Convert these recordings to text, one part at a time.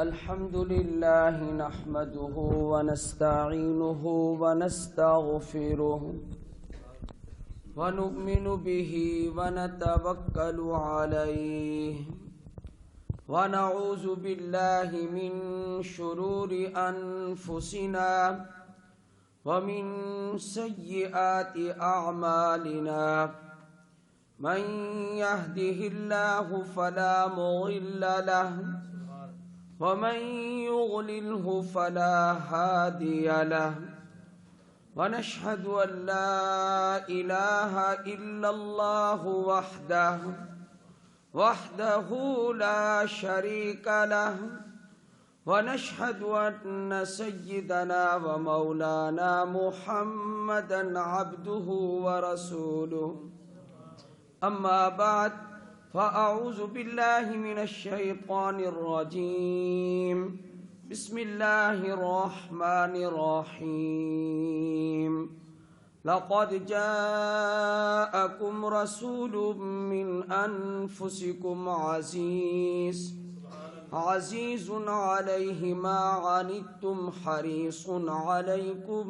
الحمد لله نحمده ونستعينه ونستغفره ونؤمن به ونتوكل عليه ونعوذ بالله من شرور أنفسنا ومن سيئات أعمالنا من يهده الله فلا مضل له ومن يضلله فلا هادي له ونشهد أن لا إله إلا الله وحده لا شريك له ونشهد أن سيدنا ومولانا محمدا عبده ورسوله أما بعد فأعوذ بالله من الشيطان الرجيم بسم الله الرحمن الرحيم لقد جاءكم رسول من أنفسكم عزيز عليه ما عنتم حريص عليكم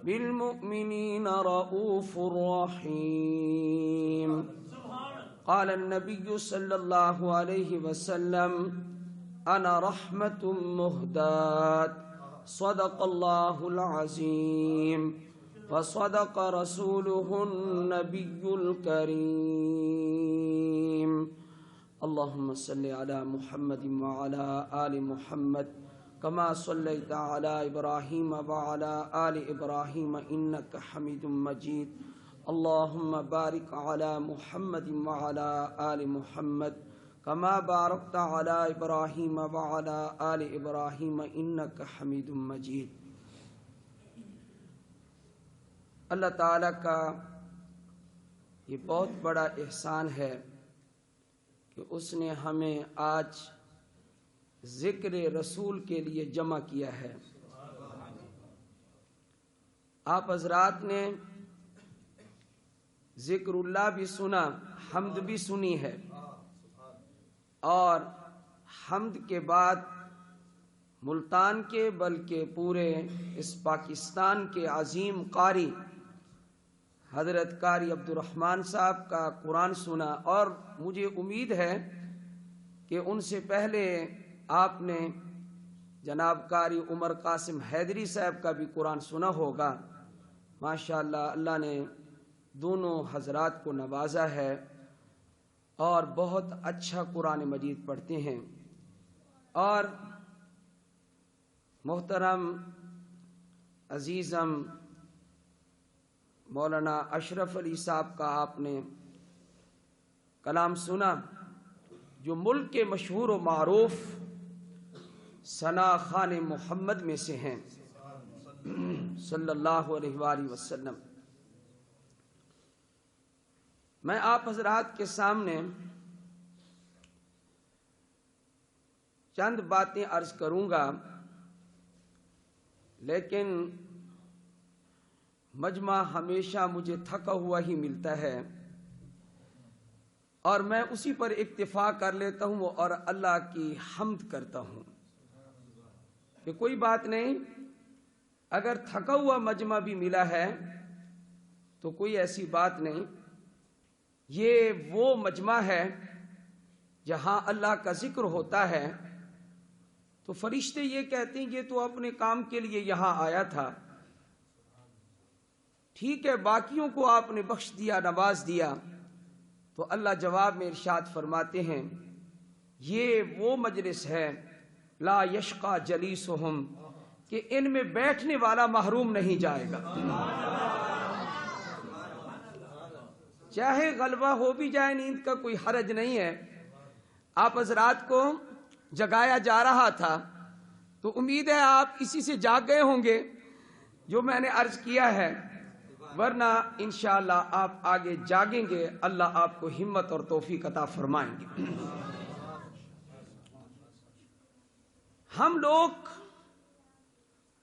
بالمؤمنين رؤوف رحيم قال النبي صلى الله عليه وسلم أنا رحمة مهداة صدق الله العظيم وصدق رسوله النبي الكريم اللهم صل على محمد وعلى آل محمد كما صليت على إبراهيم وعلى آل إبراهيم إنك حميد مجيد اللهم بارك على محمد وعلى آل محمد كما باركت على إبراهيم وعلى آل إبراهيم إنك حميد مجيد اللہ تعالیٰ کا یہ بہت بڑا احسان ہے کہ اس نے ہمیں آج ذکر رسول کے لیے جمع کیا ہے۔ آپ حضرات نے ذکر اللہ بھی سنا، حمد بھی سنی ہے، اور حمد کے بعد ملتان کے بلکہ پورے اس پاکستان کے عظیم قاری حضرت قاری عبدالرحمن صاحب کا قرآن سنا، اور مجھے امید ہے کہ ان سے پہلے آپ نے جناب قاری عمر قاسم حیدری صاحب کا بھی قرآن سنا ہوگا۔ ماشاءاللہ اللہ نے دونوں حضرات کو نوازا ہے اور بہت اچھا قرآن مجید پڑھتے ہیں۔ اور محترم عزیزم مولانا اشرف علی صاحب کا آپ نے کلام سنا، جو ملک کے مشہور و معروف ثنا خان محمد میں سے ہیں صلی اللہ علیہ وآلہ وسلم۔ میں آپ حضرات کے سامنے چند باتیں عرض کروں گا، لیکن مجمع ہمیشہ مجھے تھکا ہوا ہی ملتا ہے، اور میں اسی پر اکتفا کر لیتا ہوں اور اللہ کی حمد کرتا ہوں کہ کوئی بات نہیں، اگر تھکا ہوا مجمع بھی ملا ہے تو کوئی ایسی بات نہیں، یہ وہ مجمع ہے جہاں اللہ کا ذکر ہوتا ہے تو فرشتے یہ کہتے ہیں یہ تو اپنے کام کے لیے یہاں آیا تھا، ٹھیک ہے باقیوں کو آپ نے بخش دیا، نواز دیا، تو اللہ جواب میں ارشاد فرماتے ہیں یہ وہ مجلس ہے لا یشقا جلیسہم، کہ ان میں بیٹھنے والا محروم نہیں جائے گا، چاہے غلبہ ہو بھی جائے نیند کا کوئی حرج نہیں ہے۔ آپ حضرات کو جگایا جا رہا تھا تو امید ہے آپ اسی سے جاگ گئے ہوں گے جو میں نے عرض کیا ہے، ورنہ انشاءاللہ آپ آگے جاگیں گے، اللہ آپ کو ہمت اور توفیق عطا فرمائیں گے۔ ہم لوگ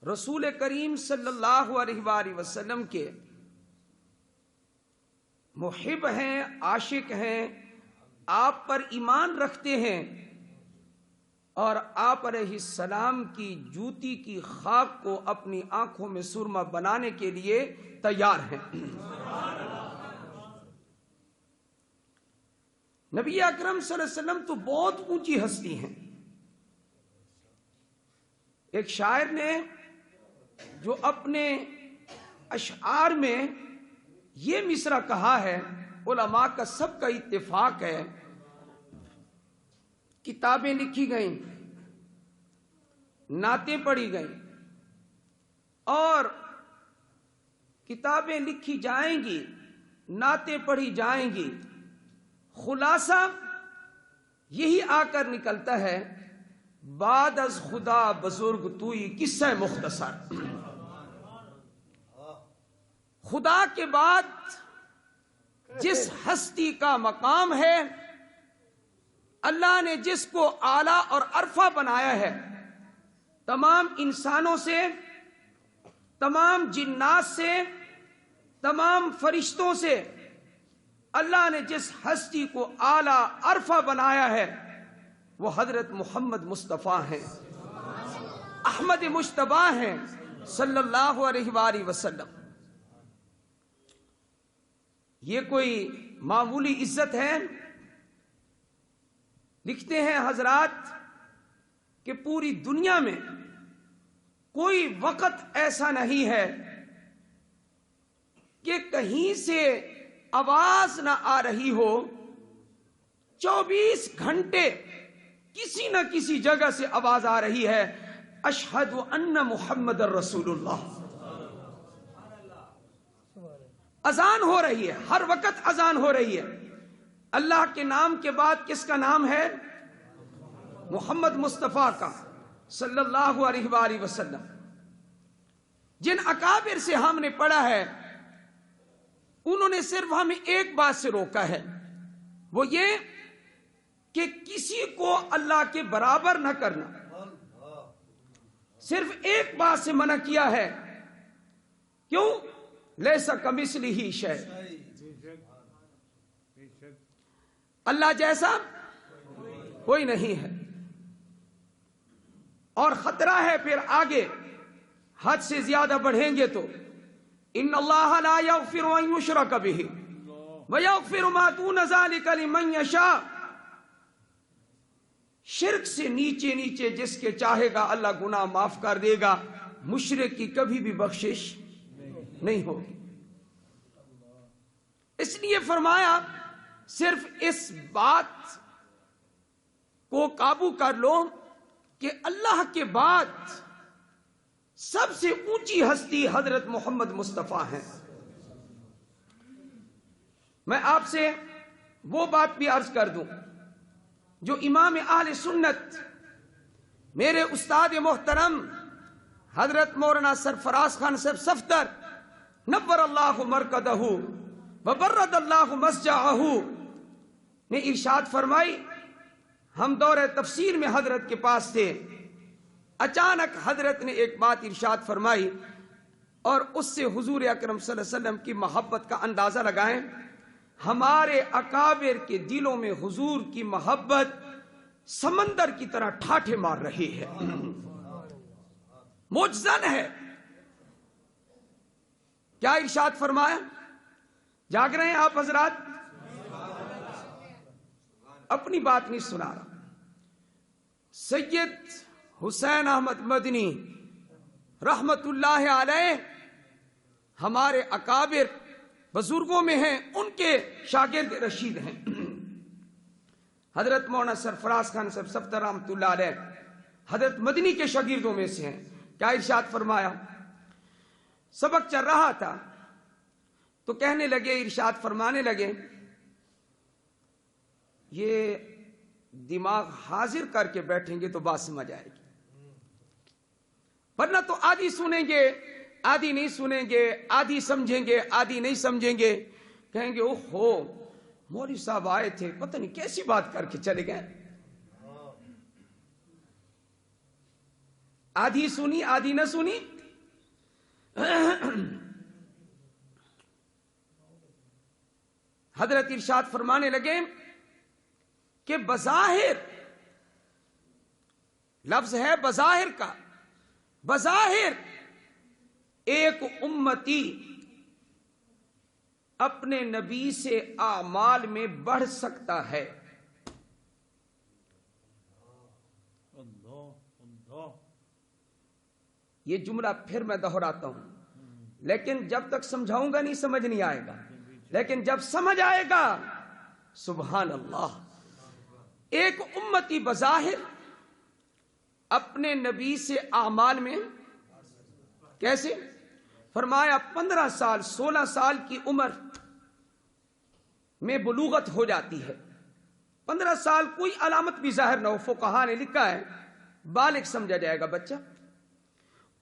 رسول کریم صلی اللہ علیہ وآلہ وسلم کے محب ہیں، عاشق ہیں، آپ پر ایمان رکھتے ہیں اور آپ علیہ السلام کی جوتی کی خاک کو اپنی آنکھوں میں سرما بنانے کے لیے تیار ہیں۔ نبی اکرم صلی اللہ علیہ وسلم تو بہت اونچی ہستی ہیں۔ ایک شاعر نے جو اپنے اشعار میں یہ مصرع کہا ہے، علماء کا سب کا اتفاق ہے، کتابیں لکھی گئیں، نعتیں پڑھی گئیں اور کتابیں لکھی جائیں گی، نعتیں پڑھی جائیں گی، خلاصہ یہی آ کر نکلتا ہے، بعد از خدا بزرگ توئی قصہ مختصر۔ خدا کے بعد جس ہستی کا مقام ہے، اللہ نے جس کو اعلیٰ اور عرفہ بنایا ہے، تمام انسانوں سے، تمام جنات سے، تمام فرشتوں سے اللہ نے جس ہستی کو اعلیٰ عرفہ بنایا ہے وہ حضرت محمد مصطفیٰ ہیں، احمد مجتبی ہیں صلی اللہ علیہ وآلہ وسلم۔ یہ کوئی معمولی عزت ہے؟ لکھتے ہیں حضرات کہ پوری دنیا میں کوئی وقت ایسا نہیں ہے کہ کہیں سے آواز نہ آ رہی ہو، 24 گھنٹے کسی نہ کسی جگہ سے آواز آ رہی ہے، اشہد ان محمد رسول اللہ، اذان ہو رہی ہے، ہر وقت اذان ہو رہی ہے۔ اللہ کے نام کے بعد کس کا نام ہے؟ محمد مصطفیٰ کا صلی اللہ علیہ وآلہ وسلم۔ جن اکابر سے ہم نے پڑھا ہے انہوں نے صرف ہمیں ایک بات سے روکا ہے، وہ یہ کہ کسی کو اللہ کے برابر نہ کرنا، صرف ایک بات سے منع کیا ہے، کیوں؟ لیسا کمثلہ شیء، اللہ جیسا کوئی نہیں ہے۔ اور خطرہ ہے پھر آگے، حد سے زیادہ بڑھیں گے تو ان اللہ لا یغفر ان یشرک بہ ویغفر ما دون ذلک لمن یشاء، شرک سے نیچے نیچے جس کے چاہے گا اللہ گناہ معاف کر دے گا، مشرک کی کبھی بھی بخشش نہیں ہوگی۔ اس لیے فرمایا صرف اس بات کو قابو کر لو کہ اللہ کے بعد سب سے اونچی ہستی حضرت محمد مصطفیٰ ہیں۔ میں آپ سے وہ بات بھی عرض کر دوں جو امام اہل سنت میرے استاد محترم حضرت مولانا سرفراز خان صاحب صفدر نور اللہ مرکدہ وبرد اللہ مسجعہ نے ارشاد فرمائی، ہم دور تفسیر میں حضرت کے پاس تھے، اچانک حضرت نے ایک بات ارشاد فرمائی اور اس سے حضور اکرم صلی اللہ علیہ وسلم کی محبت کا اندازہ لگائیں۔ ہمارے اکابر کے دلوں میں حضور کی محبت سمندر کی طرح ٹھاٹھے مار رہی ہے، معجزہ ہے۔ کیا ارشاد فرمایا؟ جاگ رہے ہیں آپ حضرات؟ اپنی بات نہیں سنا رہا۔ سید حسین احمد مدنی رحمت اللہ علیہ ہمارے اکابر بزرگوں میں ہیں، ان کے شاگرد رشید ہیں۔ حضرت مولانا سرفراز خان صاحب صفدر رحمت اللہ علیہ حضرت مدنی کے شاگردوں میں سے ہیں۔ کیا ارشاد فرمایا؟ سبق چل رہا تھا تو کہنے لگے، ارشاد فرمانے لگے، یہ دماغ حاضر کر کے بیٹھیں گے تو بات سمجھ آئے گی، ورنہ تو آدھی سنیں گے، آدھی نہیں سنیں گے، آدھی سمجھیں گے، آدھی نہیں سمجھیں گے، کہیں گے اوہو مولوی صاحب آئے تھے پتہ نہیں کیسی بات کر کے چلے گئے۔ آدھی سنی آدھی نہ سنی۔ حضرت ارشاد فرمانے لگے کہ بظاہر لفظ ہے بظاہر کا، بظاہر ایک امتی اپنے نبی سے اعمال میں بڑھ سکتا ہے. یہ جملہ پھر میں دہراتا ہوں، لیکن جب تک سمجھاؤں گا نہیں سمجھ نہیں آئے گا، لیکن جب سمجھ آئے گا سبحان اللہ. ایک امتی بظاہر اپنے نبی سے اعمال میں کیسے؟ فرمایا 15 سال 16 سال کی عمر میں بلوغت ہو جاتی ہے. 15 سال کوئی علامت بھی ظاہر نہ ہو، فقہا نے لکھا ہے بالغ سمجھا جائے گا بچہ.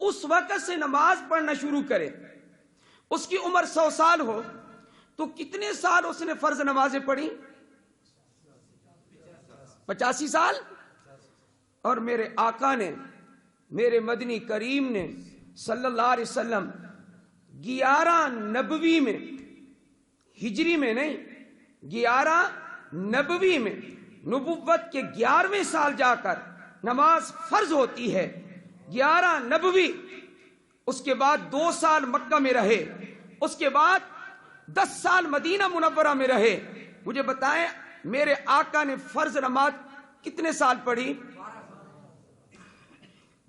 اس وقت سے نماز پڑھنا شروع کرے. اس کی عمر 100 سال ہو تو کتنے سال اس نے فرض نمازیں پڑھی؟ 85 سال. اور میرے آقا نے، میرے مدنی کریم نے صلی اللہ علیہ وسلم 11 نبوی میں، ہجری میں نہیں، 11 نبوی میں نبوت کے 11ویں سال جا کر نماز فرض ہوتی ہے. 11 نبوی. اس کے بعد 2 سال مکہ میں رہے، اس کے بعد 10 سال مدینہ منورہ میں رہے. مجھے بتائیں میرے آقا نے فرض نماز کتنے سال پڑھی؟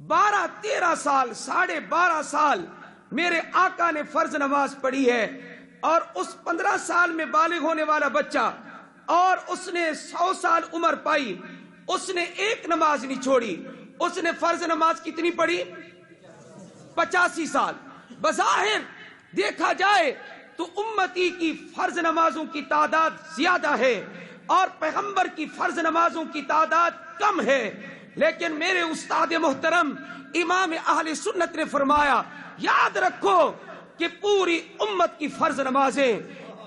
12-13 سال، 12.5 سال میرے آقا نے فرض نماز پڑھی ہے. اور اس 15 سال میں بالغ ہونے والا بچہ، اور اس نے 100 سال عمر پائی، اس نے ایک نماز نہیں چھوڑی. اس نے فرض نماز کتنی پڑھی؟ 85 سال. بظاہر دیکھا جائے تو امتی کی فرض نمازوں کی تعداد زیادہ ہے اور پیغمبر کی فرض نمازوں کی تعداد کم ہے. لیکن میرے استاد محترم امام اہل سنت نے فرمایا یاد رکھو کہ پوری امت کی فرض نمازیں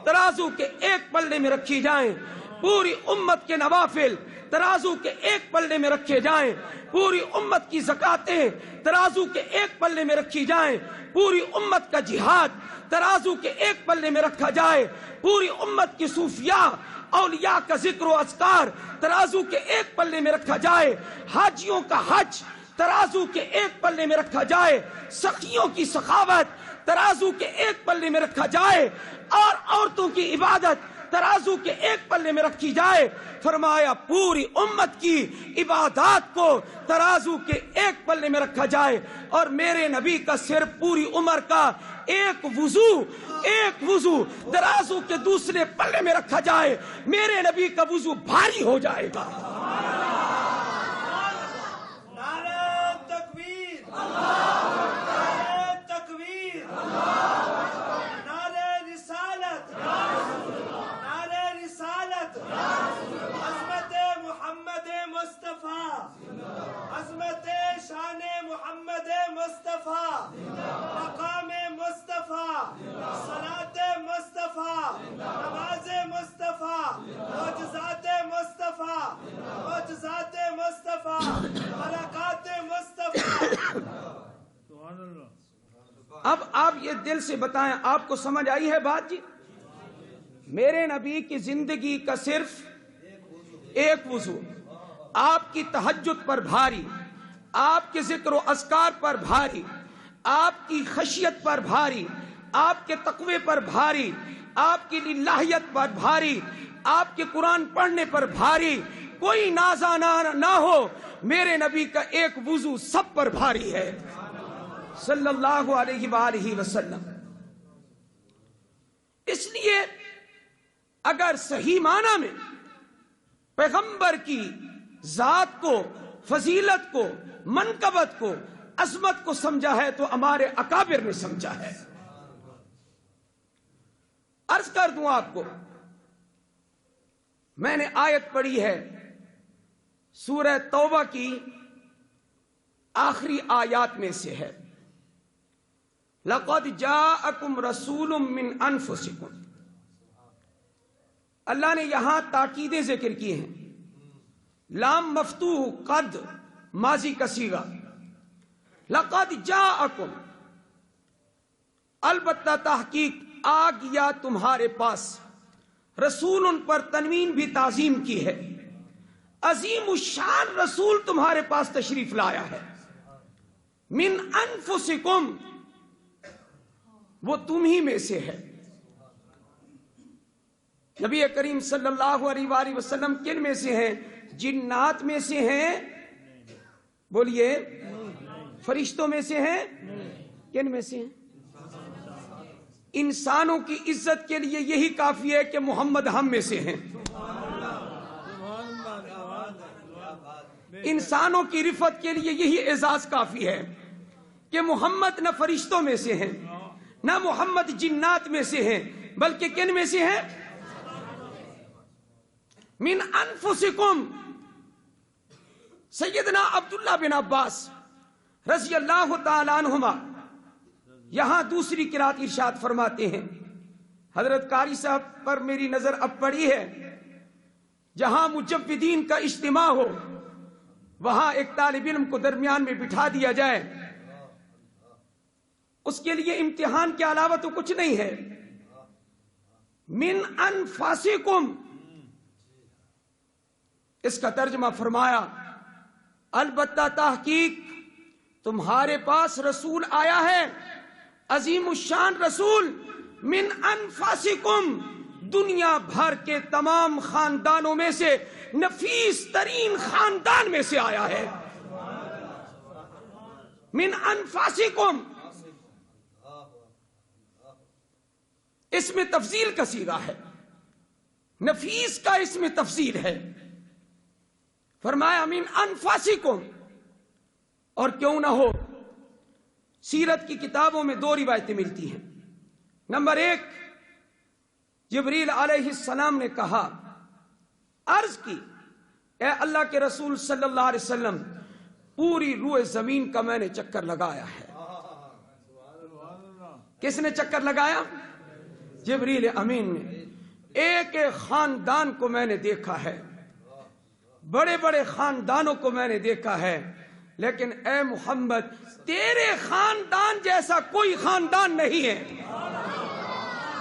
ترازو کے ایک پلڑے میں رکھی جائیں، پوری امت کے نوافل ترازو کے ایک پلڑے میں رکھے جائیں، پوری امت کی زکاتیں ترازو کے ایک پلڑے میں رکھی جائیں، پوری امت کا جہاد ترازو کے ایک پلڑے میں رکھا جائے، پوری امت کی صوفیاء اولیاء کا ذکر و اذکار ترازو کے ایک پلڑے میں رکھا جائے، حاجیوں کا حج ترازو کے ایک پلڑے میں رکھا جائے، سخیوں کی سخاوت ترازو کے ایک پلڑے میں رکھا جائے، اور عورتوں کی عبادت ترازو کے ایک پلڑے میں رکھی جائے. فرمایا پوری امت کی عبادات کو ترازو کے ایک پلڑے میں رکھا جائے، اور میرے نبی کا صرف پوری عمر کا ایک وضو ترازو کے دوسرے پلڑے میں رکھا جائے، میرے نبی کا وضو بھاری ہو جائے گا. عظمت شان محمد مصطفیٰ، مقام مصطفیٰ، صلاۃ مصطفیٰ، نماز مصطفیٰ، معجزات مصطفیٰ، معجزات مصطفیٰ، برکات مصطفیٰ. اب آپ یہ دل سے بتائیں آپ کو سمجھ آئی ہے بات؟ جی میرے نبی کی زندگی کا صرف ایک وضو آپ کی تہجد پر بھاری، آپ کے ذکر و اذکار پر بھاری، آپ کی خشیت پر بھاری، آپ کے تقوی پر بھاری، آپ کی للہیت پر بھاری، آپ کے قرآن پڑھنے پر بھاری، کوئی نازانا نہ ہو، میرے نبی کا ایک وضو سب پر بھاری ہے صلی اللہ علیہ وآلہ وسلم. اس لیے اگر صحیح معنی میں پیغمبر کی ذات کو، فضیلت کو، منقبت کو، عظمت کو سمجھا ہے تو ہمارے اکابر نے سمجھا ہے. عرض کر دوں آپ کو، میں نے آیت پڑھی ہے سورہ توبہ کی آخری آیات میں سے ہے، لَقَدْ جَاءَكُمْ رَسُولٌ مِّنْ أَنفُسِكُمْ. اللہ نے یہاں تاکیدیں ذکر کی ہیں، لام مفتوح، قد ماضی کا صیغہ، لقد جاءکم، البتہ تحقیق آ گیا تمہارے پاس، رسول ان پر تنوین بھی تعظیم کی ہے، عظیم الشان رسول تمہارے پاس تشریف لایا ہے، من انفسکم، وہ تم ہی میں سے ہے۔ نبی کریم صلی اللہ علیہ وآلہ وسلم کن میں سے ہیں؟ جنات میں سے ہیں؟ بولیے، فرشتوں میں سے ہیں؟ کن میں سے ہیں؟ انسانوں کی عزت کے لیے یہی کافی ہے کہ محمد ہم میں سے ہیں۔ انسانوں کی رفعت کے لیے یہی اعزاز کافی ہے کہ محمد نہ فرشتوں میں سے ہیں، نہ محمد جنات میں سے ہیں، بلکہ کن میں سے ہیں؟ من انفسکم۔ سیدنا عبداللہ بن عباس رضی اللہ تعالی عنہما یہاں دوسری قرات ارشاد فرماتے ہیں، حضرت قاری صاحب پر میری نظر اب پڑی ہے، جہاں مجودین کا اجتماع ہو وہاں ایک طالب علم کو درمیان میں بٹھا دیا جائے، اس کے لیے امتحان کے علاوہ تو کچھ نہیں ہے۔ من انفسکم، اس کا ترجمہ فرمایا، البتہ تحقیق تمہارے پاس رسول آیا ہے، عظیم الشان رسول، من انفسکم، دنیا بھر کے تمام خاندانوں میں سے نفیس ترین خاندان میں سے آیا ہے۔ من انفسکم، اس میں تفضیل کا صیغہ ہے، نفیس کا اس میں تفضیل ہے۔ فرمایا من انفسکم، اور کیوں نہ ہو، سیرت کی کتابوں میں دو روایتیں ملتی ہیں۔ نمبر ایک، جبریل علیہ السلام نے کہا، عرض کی، اے اللہ کے رسول صلی اللہ علیہ وسلم، پوری روئے زمین کا میں نے چکر لگایا ہے۔ کس نے چکر لگایا؟ جبریل امین نے۔ ایک ایک خاندان کو میں نے دیکھا ہے، بڑے بڑے خاندانوں کو میں نے دیکھا ہے، لیکن اے محمد تیرے خاندان جیسا کوئی خاندان نہیں ہے۔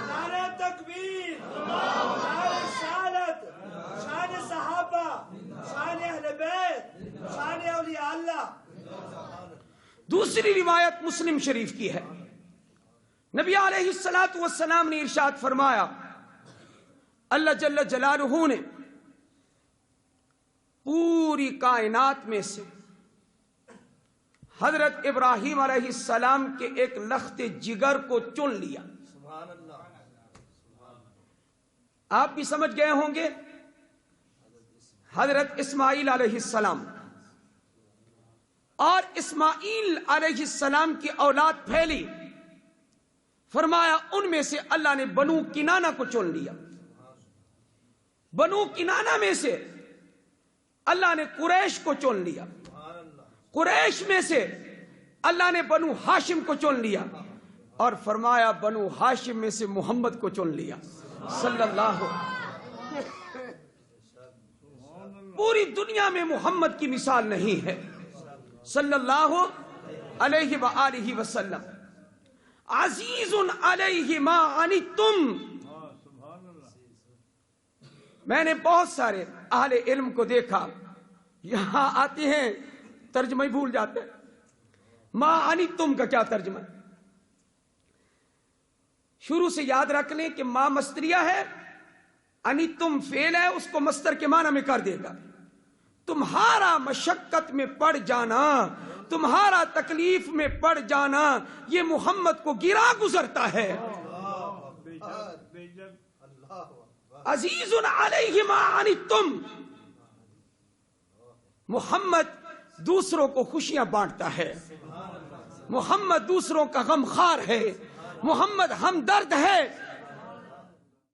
نعرہ تکبیر، نعرہ رسالت، شان صحابہ، شان اہل بیت، شان اولیاء اللہ۔ دوسری روایت مسلم شریف کی ہے، نبی علیہ السلام نے ارشاد فرمایا، اللہ جل جلالہ نے پوری کائنات میں سے حضرت ابراہیم علیہ السلام کے ایک لخت جگر کو چن لیا۔ آپ بھی سمجھ گئے ہوں گے، حضرت اسماعیل علیہ السلام اور اسماعیل علیہ السلام کی اولاد پھیلی، فرمایا ان میں سے اللہ نے بنو کنانہ کو چن لیا، بنو کنانہ میں سے اللہ نے قریش کو چن لیا، قریش میں سے اللہ نے بنو ہاشم کو چن لیا، اور فرمایا بنو ہاشم میں سے محمد کو چن لیا صلی اللہ۔ پوری دنیا میں محمد کی مثال نہیں ہے صلی اللہ علیہ وآلہ وسلم۔ عزیز علیہ ما عنتم، میں نے بہت سارے اہل علم کو دیکھا، یہاں آتے ہیں ترجمہ ہی بھول جاتے ہیں۔ ما عنتم کا کیا ترجمہ؟ شروع سے یاد رکھ لیں کہ ما مصدریہ ہے، عنتم فعل ہے، اس کو مصدر کے معنی میں کر دے گا۔ تمہارا مشقت میں پڑ جانا، تمہارا تکلیف میں پڑ جانا، یہ محمد کو گرا گزرتا ہے۔ عزیز علیہ ما عنتم، محمد دوسروں کو خوشیاں بانٹتا ہے، محمد دوسروں کا غم خار ہے، محمد ہمدرد ہے،